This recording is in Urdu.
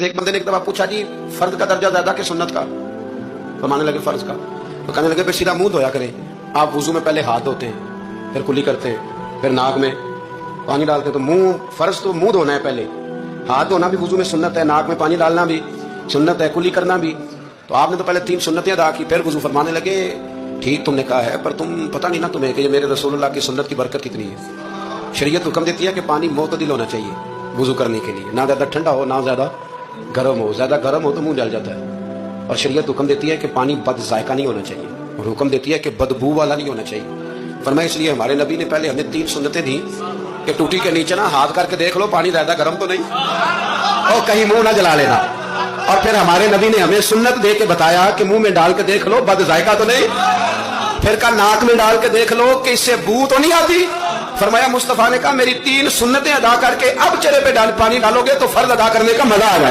ایک بندے نے ایک دفعہ پوچھا جی فرض کا درجہ زیادہ کہ سنت کا؟ فرمانے لگے فرض کا. تو کہنے لگے پھر سیدھا منہ دھویا کریں. آپ وضو میں پہلے ہاتھ دھوتے ہیں, پھر کلی کرتے ہیں, پھر ناک میں پانی ڈالتے ہیں. تو منہ فرض تو منہ دھونا ہے پہلے, ہاتھ دھونا بھی وضو میں سنت ہے, ناک میں پانی ڈالنا بھی سنت ہے, کلی کرنا بھی. تو آپ نے تو پہلے 3 سنتیں ادا کی, پھر وضو. فرمانے لگے ٹھیک تم نے کہا ہے, پر تم پتہ نہیں نا تمہیں کہ یہ میرے رسول اللہ کی سنت کی برکت کتنی ہے. شریعت حکم دیتی ہے کہ پانی معتدل ہونا چاہیے وضو کرنے کے لیے, نہ زیادہ ٹھنڈا ہو نہ زیادہ گرم ہو. زیادہ گرم ہو تو منہ جل جاتا ہے. اور شریعت حکم دیتی ہے کہ پانی بد ذائقہ نہیں ہونا چاہیے, اور حکم دیتی ہے کہ بدبو والا نہیں ہونا چاہیے. فرمایا اس لیے ہمارے نبی نے پہلے ہمیں 3 سنتیں دی کہ ٹوٹی کے نیچے نا ہاتھ کر کے دیکھ لو پانی زیادہ گرم تو نہیں, اور کہیں منہ نہ جلا لینا. اور پھر ہمارے نبی نے ہمیں سنت دے کے بتایا کہ منہ میں ڈال کے دیکھ لو بد ذائقہ تو نہیں. پھر کہا ناک میں ڈال کے دیکھ لو کہ اس سے بو تو نہیں آتی. فرمایا مصطفیٰ نے کہا میری 3 سنتیں ادا کر کے اب چہرے پہ پانی ڈالو گے تو فرض ادا کرنے کا مزہ آ جائے.